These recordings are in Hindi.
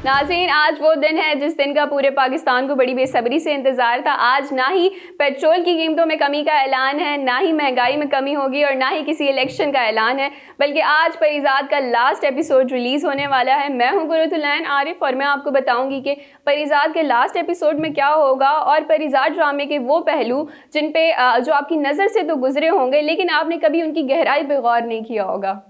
नाज़रीन, आज वो दिन है जिस दिन का पूरे पाकिस्तान को बड़ी बेसब्री से इंतज़ार था। आज ना ही पेट्रोल की कीमतों में कमी का ऐलान है, ना ही महंगाई में कमी होगी और ना ही किसी इलेक्शन का ऐलान है, बल्कि आज परीज़ाद का लास्ट एपिसोड रिलीज़ होने वाला है। मैं हूँ कुरतुलैन आरिफ और मैं आपको बताऊँगी कि परीज़ाद के लास्ट एपिसोड में क्या होगा और परीज़ाद ड्रामे के वो पहलू जिन पे जो आपकी नज़र से तो गुजरे होंगे लेकिन आपने कभी उनकी गहराई पे गौर नहीं किया होगा।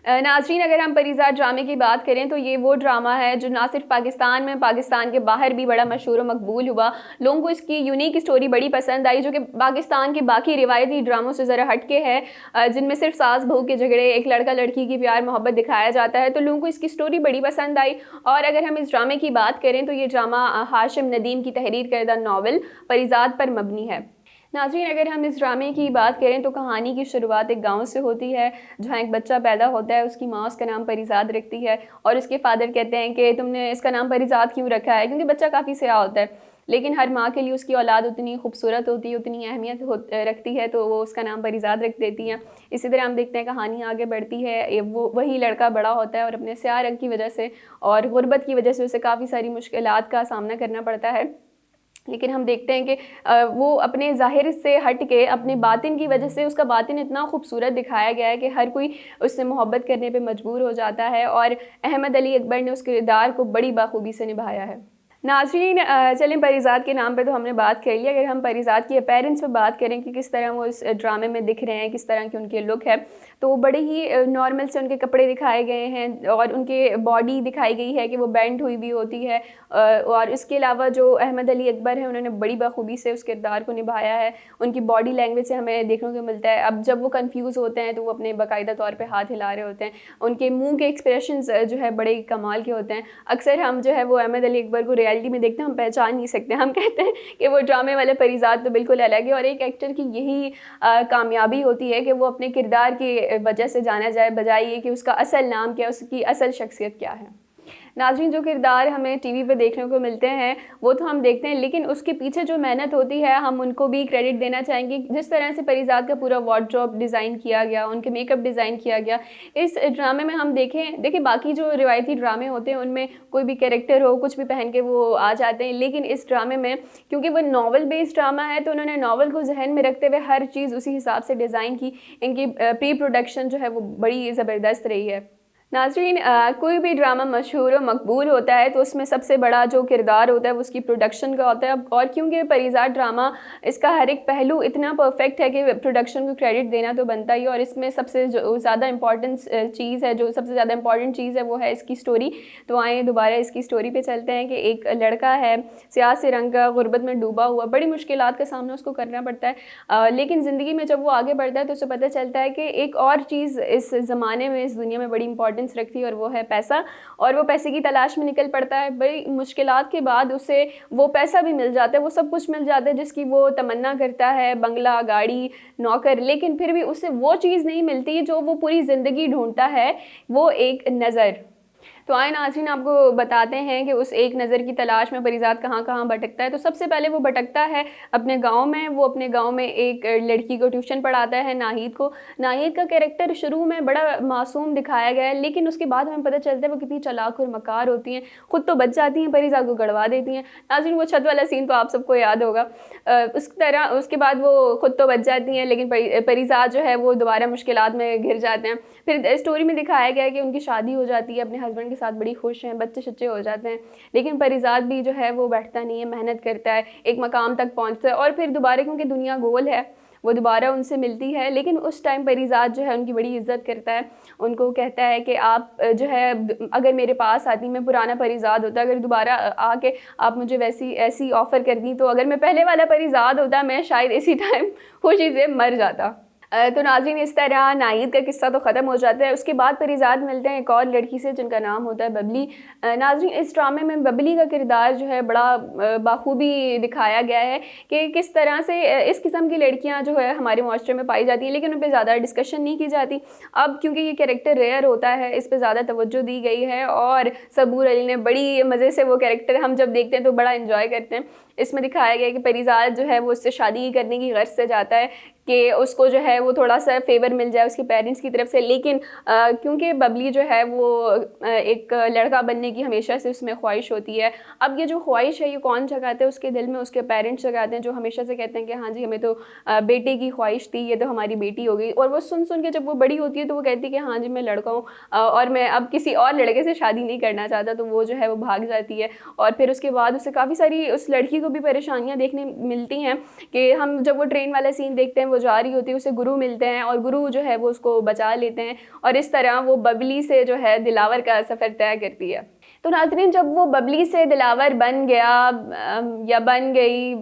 नाज़रीन, अगर हम परीज़ाद ड्रामे की बात करें तो ये वो ड्रामा है जो ना सिर्फ पाकिस्तान में, पाकिस्तान के बाहर भी बड़ा मशहूर और मकबूल हुआ। लोगों को इसकी यूनिक स्टोरी बड़ी पसंद आई, जो कि पाकिस्तान के बाकी रिवायती ड्रामों से ज़रा हटके है, जिनमें सिर्फ सास बहू के झगड़े, एक लड़का लड़की की प्यार मोहब्बत दिखाया जाता है। तो लोगों को इसकी स्टोरी बड़ी पसंद आई। और अगर हम इस ड्रामे की बात करें तो ये ड्रामा हाशिम नदीम की तहरीर करदा नावल परीज़ाद पर मबनी है। नाज़रीन, अगर हम इस ड्रामे की बात करें तो कहानी की शुरुआत एक गांव से होती है, जहां एक बच्चा पैदा होता है। उसकी माँ उसका नाम परीज़ाद रखती है और उसके फादर कहते हैं कि तुमने इसका नाम परीज़ाद क्यों रखा है, क्योंकि बच्चा काफ़ी स्याह होता है। लेकिन हर माँ के लिए उसकी औलाद उतनी खूबसूरत होती है, उतनी अहमियत रखती है, तो वो उसका नाम परीज़ाद रख देती हैं। इसी तरह हम देखते हैं कहानी आगे बढ़ती है। वो वही लड़का बड़ा होता है और अपने स्याह रंग की वजह से और गुर्बत की वजह से उसे काफ़ी सारी मुश्किलात का सामना करना पड़ता है। लेकिन हम देखते हैं कि वो अपने ज़ाहिर से हट के अपने बातिन की वजह से, उसका बातिन इतना खूबसूरत दिखाया गया है कि हर कोई उससे मोहब्बत करने पे मजबूर हो जाता है। और अहमद अली अकबर ने उस किरदार को बड़ी बाखूबी से निभाया है। नाज़रीन, चलें, परीज़ाद के नाम पे तो हमने बात कर लिया। अगर हम परीज़ाद की अपीयरेंस पे बात करें कि किस तरह वो इस ड्रामे में दिख रहे हैं, किस तरह के उनके लुक है, तो बड़े ही नॉर्मल से उनके कपड़े दिखाए गए हैं और उनके बॉडी दिखाई गई है कि वो बेंड हुई भी होती है। और इसके अलावा जो अहमद अली अकबर हैं, उन्होंने बड़ी बखूबी से उस किरदार को निभाया है। उनकी बॉडी लैंग्वेज से हमें देखने को मिलता है। अब जब वो कन्फ्यूज़ होते हैं तो वो अपने बाकायदा तौर पर हाथ हिला रहे होते हैं। उनके मुँह के एक्सप्रेशंस जो है बड़े कमाल के होते हैं। अक्सर हम जो है वो अहमद अली अकबर को रियलिटी में देखते हैं, हम पहचान नहीं सकते। हम कहते हैं कि वो ड्रामे वाले परीज़ाद तो बिल्कुल अलग है। और एक एक्टर की यही कामयाबी होती है कि वो अपने किरदार की वजह से जाना जाए, बजाय ये कि उसका असल नाम क्या है, उसकी असल शख्सियत क्या है। नाज़रीन, जो किरदार हमें टीवी पे देखने को मिलते हैं वो तो हम देखते हैं, लेकिन उसके पीछे जो मेहनत होती है हम उनको भी क्रेडिट देना चाहेंगे। जिस तरह से परीज़ाद का पूरा वार्डरोब डिज़ाइन किया गया, उनके मेकअप डिज़ाइन किया गया इस ड्रामे में, हम देखिए बाकी जो रिवायती ड्रामे होते हैं उनमें कोई भी कैरेक्टर हो, कुछ भी पहन के वो आ जाते हैं, लेकिन इस ड्रामे में क्योंकि वो नावल बेस्ड ड्रामा है तो उन्होंने नावल को जहन में रखते हुए हर चीज़ उसी हिसाब से डिज़ाइन की। इनकी प्री प्रोडक्शन जो है वो बड़ी ज़बरदस्त रही है। नाज़रीन, कोई भी ड्रामा मशहूर और मकबूल होता है तो उसमें सबसे बड़ा जो किरदार होता है वो उसकी प्रोडक्शन का होता है। और क्योंकि परीज़ाद ड्रामा, इसका हर एक पहलू इतना परफेक्ट है कि प्रोडक्शन को क्रेडिट देना तो बनता ही है। और इसमें सबसे जो ज़्यादा इम्पॉर्टेंट चीज़ है, जो सबसे ज़्यादा इम्पॉर्टेंट चीज़ है वो है इसकी स्टोरी। तो आए दोबारा इसकी स्टोरी पे चलते हैं कि एक लड़का है स्याह से रंग का, गुर्बत में डूबा हुआ, बड़ी मुश्किलात का सामना उसको करना पड़ता है। लेकिन ज़िंदगी में जब वो आगे बढ़ता है तो उसे पता चलता है कि एक और चीज़ इस ज़माने में, इस दुनिया में बड़ी इंपॉर्टेंट रखती है और वो है पैसा। और वो पैसे की तलाश में निकल पड़ता है। बड़ी मुश्किलात के बाद उसे वो पैसा भी मिल जाता है, वो सब कुछ मिल जाता है जिसकी वो तमन्ना करता है, बंगला, गाड़ी, नौकर। लेकिन फिर भी उसे वो चीज़ नहीं मिलती जो वो पूरी ज़िंदगी ढूंढता है, वो एक नज़र। तो आए नाज़रीन, आपको बताते हैं कि उस एक नज़र की तलाश में परीज़ाद कहाँ कहाँ भटकता है। तो सबसे पहले वो भटकता है अपने गांव में। वो अपने गांव में एक लड़की को ट्यूशन पढ़ाता है, नाहिद को। नाहिद का कैरेक्टर शुरू में बड़ा मासूम दिखाया गया है, लेकिन उसके बाद हमें पता चलता है वो कितनी चालाक और मकार होती हैं। खुद तो बच जाती हैं, परीज़ाद को गड़वा देती हैं। नाज़रीन, वो छत वाला सीन तो आप सबको याद होगा। उस तरह उसके बाद वो खुद तो बच जाती हैं, लेकिन परीज़ाद जो है वो दोबारा मुश्किलात में घिर जाते हैं। फिर स्टोरी में दिखाया गया है कि उनकी शादी हो जाती है, अपने हस्बैंड के साथ बड़ी खुश हैं, बच्चे शच्चे हो जाते हैं। लेकिन परीज़ाद भी जो है वो बैठता नहीं है, मेहनत करता है, एक मकाम तक पहुंचता है और फिर दोबारा, क्योंकि दुनिया गोल है, वो दोबारा उनसे मिलती है। लेकिन उस टाइम परीज़ाद जो है उनकी बड़ी इज्जत करता है। उनको कहता है कि आप जो है अगर मेरे पास आती, मैं पुराना परीज़ाद होता, अगर दोबारा आके आप मुझे वैसी ऐसी ऑफ़र कर दी, तो अगर मैं पहले वाला परीज़ाद होता मैं शायद इसी टाइम खुशी से मर जाता। तो नाज़रीन, इस तरह नाहिद का किस्सा तो ख़त्म हो जाता है। उसके बाद परीज़ाद मिलते हैं एक और लड़की से जिनका नाम होता है बबली। नाज़रीन, इस ड्रामे में बबली का किरदार जो है बड़ा बाखूबी दिखाया गया है कि किस तरह से इस किस्म की लड़कियां जो है हमारे माशरे में पाई जाती हैं, लेकिन उन पर ज़्यादा डिस्कशन नहीं की जाती। अब क्योंकि ये कैरेक्टर रेयर होता है, इस पर ज़्यादा तवज्जो दी गई है और सबूर अली ने बड़ी मज़े से वो कैरेक्टर, हम जब देखते हैं तो बड़ा इन्जॉय करते हैं। इसमें दिखाया गया है कि परीज़ाद जो है वो उससे शादी करने की गर्ज से जाता है, कि उसको जो है वो थोड़ा सा फेवर मिल जाए उसके पेरेंट्स की तरफ से। लेकिन क्योंकि बबली जो है वो एक लड़का बनने की हमेशा से उसमें ख्वाहिश होती है। अब ये जो ख्वाहिश है ये कौन जगाते हैं उसके दिल में? उसके पेरेंट्स जगाते हैं, जो हमेशा से कहते हैं कि हाँ जी हमें तो बेटे की ख्वाहिश थी, ये तो हमारी बेटी हो गई। और वो सुन सुन के जब वो बड़ी होती है तो वो कहती है कि हाँ जी मैं लड़का हूँ और मैं अब किसी और लड़के से शादी नहीं करना चाहता। तो वो जो है वो भाग जाती है और फिर उसके बाद उसे काफ़ी सारी उस लड़की को भी परेशानियाँ देखने मिलती हैं कि हम जब वो ट्रेन वाला सीन देखते हैं, वो जा रही होती है, उसे गुरु मिलते हैं और गुरु जो है वो उसको बचा लेते हैं और इस तरह वो बबली से जो है दिलावर का सफ़र तय करती है। तो नाज़रीन, जब वो बबली से दिलावर बन गया या बन गई,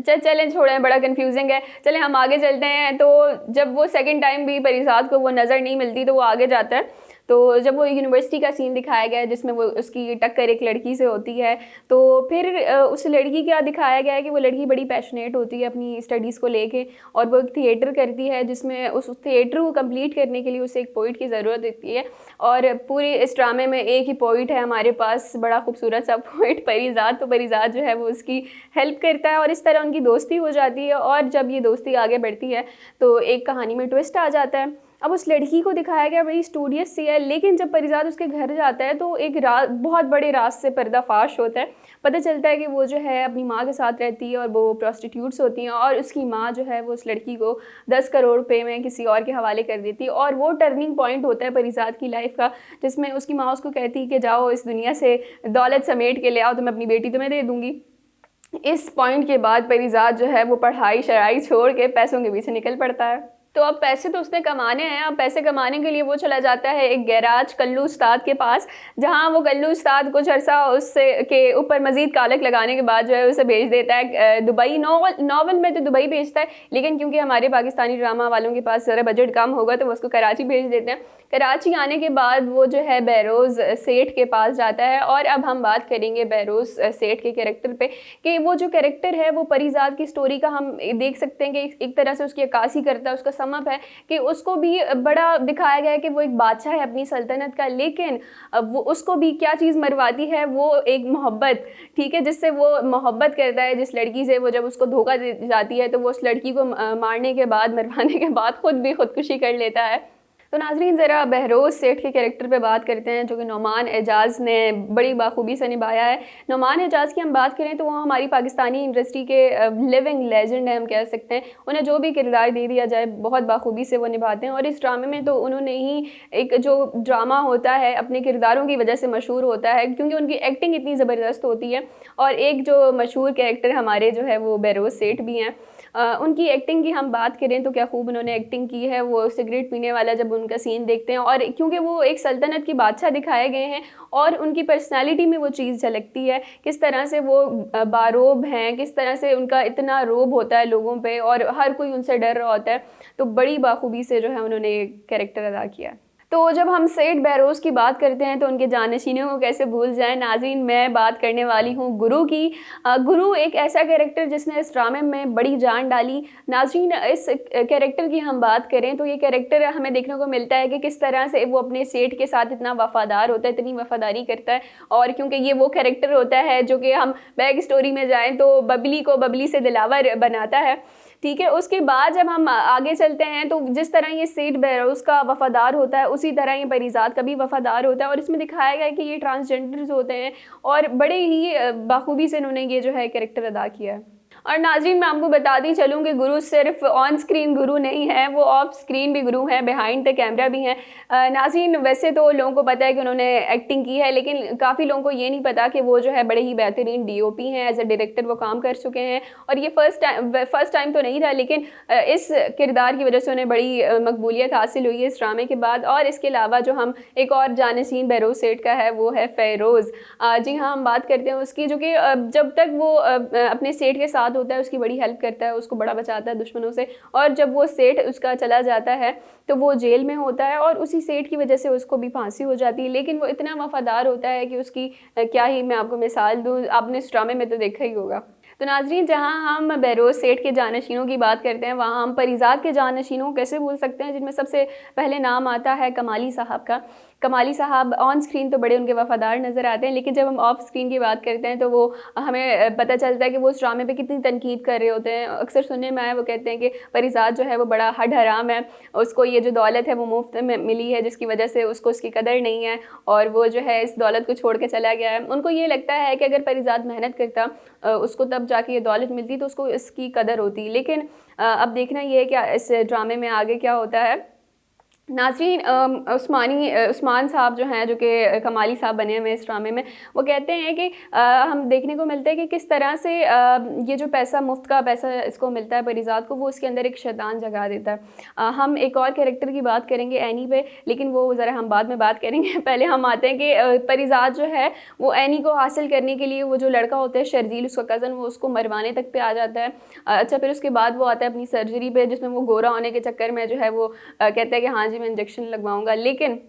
चलें छोड़ें, बड़ा कंफ्यूजिंग है, चलें हम आगे चलते हैं। तो जब वो सेकंड टाइम भी परिजात को वो नज़र नहीं मिलती तो वो आगे जाता है। तो जब वो यूनिवर्सिटी का सीन दिखाया गया है जिसमें वो उसकी टक्कर एक लड़की से होती है, तो फिर उस लड़की क्या दिखाया गया है कि वो लड़की बड़ी पैशनेट होती है अपनी स्टडीज़ को लेके और वो एक थिएटर करती है जिसमें उस थिएटर को कंप्लीट करने के लिए उसे एक पोइट की ज़रूरत होती है। और पूरे इस ड्रामे में एक ही पोइट है हमारे पास, बड़ा खूबसूरत सा पोइट परिजात। तो परिजात जो है वो उसकी हेल्प करता है और इस तरह उनकी दोस्ती हो जाती है। और जब ये दोस्ती आगे बढ़ती है तो एक कहानी में ट्विस्ट आ जाता है। अब उस लड़की को दिखाया गया बड़ी स्टूडियस सी है, लेकिन जब परिजात उसके घर जाता है तो एक बहुत बड़े राज से पर्दाफाश होता है। पता चलता है कि वो जो है अपनी माँ के साथ रहती है और वो प्रोस्टिट्यूट्स होती हैं और उसकी माँ जो है वो उस लड़की को 10 करोड़ रुपए में किसी और के हवाले कर देती है। और वो टर्निंग पॉइंट होता है परिजात की लाइफ का, जिसमें उसकी माँ उसको कहती है कि जाओ इस दुनिया से दौलत समेट के ले आओ, तो मैं अपनी बेटी तुम्हें दे दूँगी। इस पॉइंट के बाद परिजात जो है वो पढ़ाई शढ़ाई छोड़ के पैसों के पीछे निकल पड़ता है। तो अब पैसे तो उसने कमाने हैं। अब पैसे कमाने के लिए वो चला जाता है एक गैराज कल्लू उस्ताद के पास, जहाँ वो कल्लू उस्ताद कुछ अर्सा उससे के ऊपर मज़ीद कालक लगाने के बाद जो है उसे भेज देता है दुबई। नॉवल में तो दुबई भेजता है, लेकिन क्योंकि हमारे पाकिस्तानी ड्रामा वालों के पास ज़रा बजट कम होगा तो वो उसको कराची भेज देते हैं। कराची आने के बाद वो जो है बहरोज़ सेठ के पास जाता है। और अब हम बात करेंगे बहरोज़ सेठ के कैरेक्टर पे कि वो जो कैरेक्टर है वो परिजात की स्टोरी का हम देख सकते हैं कि एक तरह से उसकी अक्कासी करता है, उसका समअप है कि उसको भी बड़ा दिखाया गया है कि वो एक बादशाह है अपनी सल्तनत का, लेकिन वो उसको भी क्या चीज़ मरवाती है, वो एक मोहब्बत, ठीक है, जिससे वो मोहब्बत करता है जिस लड़की से। वो जब उसको धोखा दे जाती है तो वो उस लड़की को मारने के बाद, मरवाने के बाद खुद भी खुदकुशी कर लेता है। तो नाज़रीन, ज़रा बहरोज़ सेठ के कैरेक्टर पे बात करते हैं जो कि नोमान एजाज़ ने बड़ी बाखूबी से निभाया है। नोमान एजाज़ की हम बात करें तो वो हमारी पाकिस्तानी इंडस्ट्री के लिविंग लेजेंड है, हम कह सकते हैं। उन्हें जो भी किरदार दे दिया जाए बहुत बाखूबी से वो निभाते हैं। और इस ड्रामे में तो उन्होंने ही एक जो ड्रामा होता है अपने किरदारों की वजह से मशहूर होता है, क्योंकि उनकी एक्टिंग इतनी ज़बरदस्त होती है। और एक जो मशहूर कैरेक्टर हमारे जो है वो बहरोज़ सेठ भी हैं। उनकी एक्टिंग की हम बात करें तो क्या खूब उन्होंने एक्टिंग की है। वो सिगरेट पीने वाला जब उनका सीन देखते हैं, और क्योंकि वो एक सल्तनत की बादशाह दिखाए गए हैं और उनकी पर्सनालिटी में वो चीज़ झलकती है, किस तरह से वो बारोब हैं, किस तरह से उनका इतना रोब होता है लोगों पे और हर कोई उनसे डर रहा होता है। तो बड़ी बाखूबी से जो है उन्होंने कैरेक्टर अदा किया। तो जब हम सेठ बहरोज़ की बात करते हैं तो उनके जानशीनों को कैसे भूल जाएं। नाज़रीन, मैं बात करने वाली हूँ गुरु की। गुरु एक ऐसा कैरेक्टर जिसने इस ड्रामे में बड़ी जान डाली। नाज़रीन, इस कैरेक्टर की हम बात करें तो ये कैरेक्टर हमें देखने को मिलता है कि किस तरह से वो अपने सेठ के साथ इतना वफ़ादार होता है, इतनी वफ़ादारी करता है। और क्योंकि ये वो कैरेक्टर होता है जो कि हम बैक स्टोरी में जाएँ तो बबली को बबली से दिलावर बनाता है, ठीक है। उसके बाद जब हम आगे चलते हैं तो जिस तरह ये सेठ बहरोज़ का वफ़ादार होता है उसी तरह ये परिजात का भी वफ़ादार होता है। और इसमें दिखाया गया है कि ये ट्रांसजेंडर्स होते हैं और बड़े ही बाखूबी से इन्होंने ये जो है कैरेक्टर अदा किया है। और नाज़रीन, मैं आपको बताती चलूँ कि गुरु सिर्फ ऑन स्क्रीन गुरु नहीं है, वो ऑफ स्क्रीन भी गुरु हैं, बिहाइंड द कैमरा भी हैं। नाज़रीन, वैसे तो लोगों को पता है कि उन्होंने एक्टिंग की है, लेकिन काफ़ी लोगों को ये नहीं पता कि वो जो है बड़े ही बेहतरीन डीओपी हैं। एज ए डायरेक्टर वो काम कर चुके हैं और ये फर्स्ट टाइम तो नहीं था, लेकिन इस किरदार की वजह से उन्हें बड़ी मकबूलियत हासिल हुई है इस ड्रामे के बाद। और इसके अलावा जो हम एक और जानशीन बहरोज़ सेठ का है वो है फ़ेरोज़। जी हाँ, हम बात करते हैं उसकी, जो कि जब तक वो अपने सेठ के साथ होता है उसकी बड़ी हेल्प करता है, उसको बड़ा बचाता है दुश्मनों से। और जब वो सेठ उसका चला जाता है तो वो जेल में होता है और उसी सेठ की वजह से उसको भी फांसी हो जाती है। लेकिन वो इतना वफादार होता है कि उसकी क्या ही मैं आपको मिसाल दूँ, आपने इस ड्रामे में तो देखा ही होगा। तो नाज़रीन, जहाँ हम बहरोज़ सेठ के जानशीनों की बात करते हैं वहाँ हम परिजात के जानशीनों को कैसे भूल सकते हैं, जिनमें सबसे पहले नाम आता है कमाली साहब का। कमाली साहब ऑन स्क्रीन तो बड़े उनके वफादार नज़र आते हैं, लेकिन जब हम ऑफ स्क्रीन की बात करते हैं तो वो हमें पता चलता है कि वो उस ड्रामे पे कितनी तनकीद कर रहे होते हैं। अक्सर सुनने में आया, वो कहते हैं कि परिजात जो है वो बड़ा हड हराम है, उसको ये जो दौलत है वो मुफ्त में मिली है, जिसकी वजह से उसको उसकी कदर नहीं है और वो जो है इस दौलत को छोड़ के चला गया है। उनको ये लगता है कि अगर परिजात मेहनत करता उसको तब जाके ये दौलत मिलती तो उसको इसकी कदर होती। लेकिन अब देखना ये है कि इस ड्रामे में आगे क्या होता है। नाज़रीन, उस्मान साहब जो हैं, जो कि कमाली साहब बने हुए इस ड्रामे में, वो कहते हैं कि हम देखने को मिलता है कि किस तरह से ये जो पैसा, मुफ्त का पैसा इसको मिलता है परिजात को, वो उसके अंदर एक शैतान जगा देता है। हम एक और कैरेक्टर की बात करेंगे एनी पे, लेकिन वो ज़रा हम बाद में बात करेंगे। पहले हम आते हैं कि परिजात जो है वो एनी को हासिल करने के लिए, वो जो लड़का होता है शर्जील, उसका कज़न, वो उसको मरवाने तक पे आ जाता है। अच्छा, फिर उसके बाद वो आता है अपनी सर्जरी पे, जिसमें वो गोरा होने के चक्कर में जो है वो कहता है कि हाँ जी मैं इंजेक्शन लगवाऊंगा। लेकिन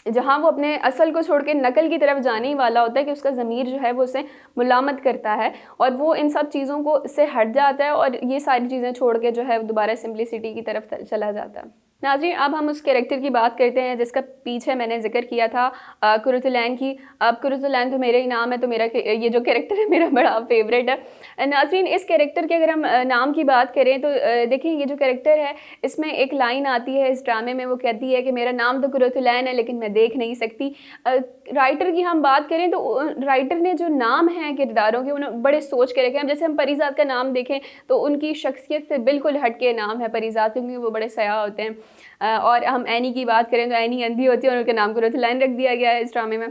जहाँ वो अपने असल को छोड़ के नकल की तरफ जाने ही वाला होता है कि उसका ज़मीर जो है वो उसे मुलामत करता है और वो इन सब चीज़ों को से हट जाता है और ये सारी चीज़ें छोड़ के जो है दोबारा सिंपलिसिटी की तरफ चला जाता है। नाज़रीन, अब हम उस कैरेक्टर की बात करते हैं जिसका पीछे मैंने जिक्र किया था, कुरुतुलैन की। अब कुरुतुलैन तो मेरा ही नाम है, तो मेरा ये जो कैरेक्टर है मेरा बड़ा फेवरेट है। नाज़रीन, इस कैरेक्टर के अगर हम नाम की बात करें तो देखिए, ये जो कैरेक्टर है इसमें एक लाइन आती है इस ड्रामे में, वो कहती है कि मेरा नाम तो कुरुतुलैन है लेकिन मैं देख नहीं सकती। राइटर की हम बात करें तो राइटर ने जो नाम है किरदारों के उन्होंने बड़े सोच के रखे हैं। जैसे हम परिजात का नाम देखें तो उनकी शख्सियत से बिल्कुल हटके नाम है परिजात, क्योंकि वो बड़े सयाह होते हैं। और हम एनी की बात करें तो एनी अंधी होती है और उनके नाम को कुरुतुलैन रख दिया गया है इस ड्रामे में।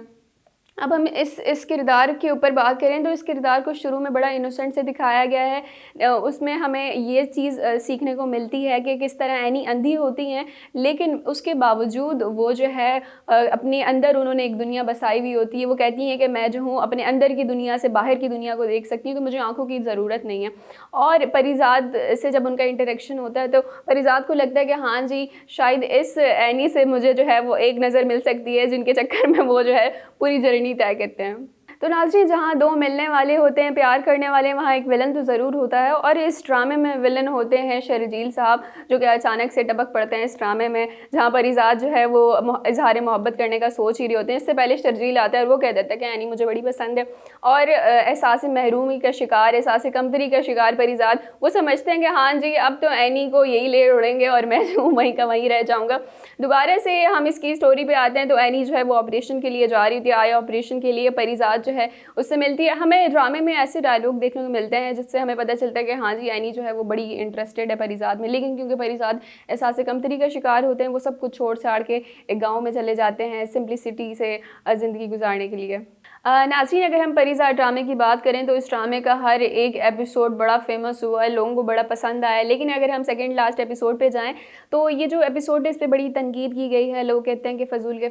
अब हम इस किरदार के ऊपर बात करें तो इस किरदार को शुरू में बड़ा इनोसेंट से दिखाया गया है। उसमें हमें ये चीज़ सीखने को मिलती है कि किस तरह एनी अंधी होती हैं, लेकिन उसके बावजूद वो जो है अपने अंदर उन्होंने एक दुनिया बसाई हुई होती है। वो कहती हैं कि मैं जो हूँ अपने अंदर की दुनिया से बाहर की दुनिया को देख सकती हूँ, तो मुझे आंखों की ज़रूरत नहीं है। और परिजात से जब उनका इंटरेक्शन होता है तो परिजात को लगता है कि हाँ जी, शायद इस एनी से मुझे जो है वो एक नज़र मिल सकती है, जिनके चक्कर में वो जो है पूरी जर्नी तय करते हैं। तो नाज़रीन, जहाँ दो मिलने वाले होते हैं, प्यार करने वाले, वहाँ एक विलन तो ज़रूर होता है। और इस ड्रामे में विलन होते हैं शर्जील साहब, जो कि अचानक से टपक पड़ते हैं इस ड्रामे में, जहाँ परिजात जो है वो इजहार मोहब्बत करने का सोच ही रही होते हैं। इससे पहले शर्जील आता है और वो कह देता है कि एनी मुझे बड़ी पसंद है। और एहसास महरूमी का शिकार, एहसास कमतरी का शिकार परिजात, वो समझते हैं कि हाँ जी अब तो एनी को यही ले उड़ेंगे और मैं जो वहीं का वहीं रह जाऊँगा। दोबारा से हम इसकी स्टोरी पे आते हैं तो एनी जो है वो ऑपरेशन के लिए जा रही थी, आया ऑपरेशन के लिए, परिजात जो है उससे मिलती है। हमें ड्रामे में ऐसे डायलॉग देखने को मिलते हैं जिससे हमें पता चलता है कि हाँ जी एनी जो है वो बड़ी इंटरेस्टेड है परिजात में। लेकिन क्योंकि परिजात एहसास कमतरी का शिकार होते हैं, वो सब कुछ छोड़ छाड़ के एक गाँव में चले जाते हैं सिंपलिसिटी से ज़िंदगी गुजारने के लिए। नाज़रीन, अगर हम परिजात ड्रामे की बात करें तो इस ड्रामे का हर एक एपिसोड बड़ा फेमस हुआ है, लोगों को बड़ा पसंद आया है। लेकिन अगर हम सेकंड लास्ट एपिसोड पे जाएं तो ये जो एपिसोड है इस पर बड़ी तनकीद की गई है। लोग कहते हैं कि फजूल के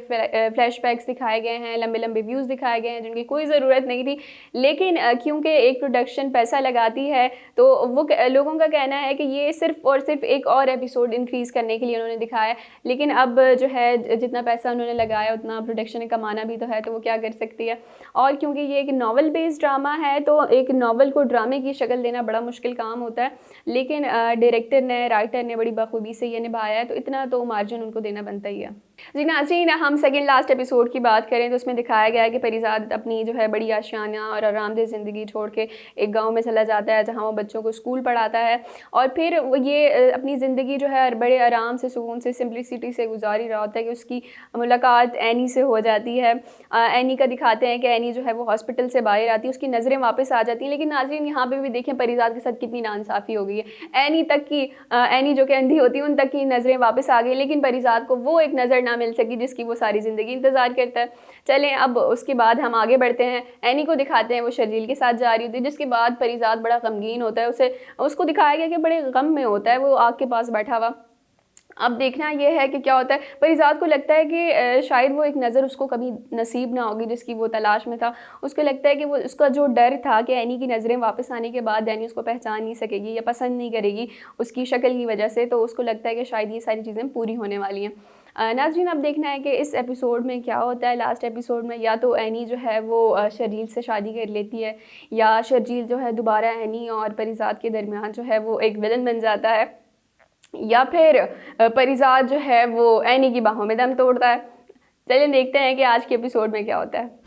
फ्लैशबैक्स दिखाए गए हैं, लंबे लंबे व्यूज़ दिखाए गए हैं जिनकी कोई ज़रूरत नहीं थी। लेकिन क्योंकि एक प्रोडक्शन पैसा लगाती है तो वो लोगों का कहना है कि ये सिर्फ और सिर्फ एक और एपिसोड इंक्रीज़ करने के लिए उन्होंने दिखाया। लेकिन अब जो है जितना पैसा उन्होंने लगाया उतना प्रोडक्शन ने कमाना भी तो है, तो वो क्या कर सकती है। और क्योंकि ये एक नावल बेस्ड ड्रामा है तो एक नावल को ड्रामे की शक्ल देना बड़ा मुश्किल काम होता है। लेकिन डायरेक्टर ने, राइटर ने बड़ी बखूबी से ये निभाया है, तो इतना तो मार्जिन उनको देना बनता ही है। जी नाज़रीन, हम सेकंड लास्ट एपिसोड की बात करें तो उसमें दिखाया गया है कि परिजात अपनी जो है बड़ी आशियाना और आरामदेह ज़िंदगी छोड़ के एक गांव में चला जाता है जहां वो बच्चों को स्कूल पढ़ाता है। और फिर वो ये अपनी ज़िंदगी जो है बड़े आराम से, सुकून से, सिंपलिसिटी से गुजार ही रहा होता है कि उसकी मुलाकात एनी से हो जाती है। एनी का दिखाते हैं कि एनी जो है वो हॉस्पिटल से बाहर आती है, उसकी नज़रें वापस आ जाती हैं। लेकिन नाज़रीन, यहाँ पर भी देखें परिजात के साथ कितनी नाइंसाफ़ी हो गई है। एनी जो कि अंधी होती है उन तक की नज़रें वापस आ गई, लेकिन परिजात को वो एक नज़र ना मिल सकी जिसकी वो सारी ज़िंदगी इंतज़ार करता है। चलें, अब उसके बाद हम आगे बढ़ते हैं। एनी को दिखाते हैं वो शर्जील के साथ जा रही होती है, जिसके बाद परिजात बड़ा गमगीन होता है। उसको दिखाया गया कि बड़े गम में होता है, वो आग के पास बैठा हुआ। अब देखना यह है कि क्या होता है। परिजात को लगता है कि शायद वो एक नज़र उसको कभी नसीब ना होगी जिसकी वो तलाश में था। उसको लगता है कि वो उसका जो डर था कि एनी की नज़रें वापस आने के बाद एनी उसको पहचान नहीं सकेगी या पसंद नहीं करेगी उसकी शक्ल की वजह से, तो उसको लगता है कि शायद ये सारी चीज़ें पूरी होने वाली हैं। नाज़रीन, अब देखना है कि इस एपिसोड में क्या होता है। लास्ट एपिसोड में या तो एनी जो है वो शर्जील से शादी कर लेती है, या शर्जील जो है दोबारा एनी और परिजात के दरमियान जो है वो एक विलन बन जाता है, या फिर परिजात जो है वो एनी की बाहों में दम तोड़ता है। चलिए देखते हैं कि आज के एपिसोड में क्या होता है।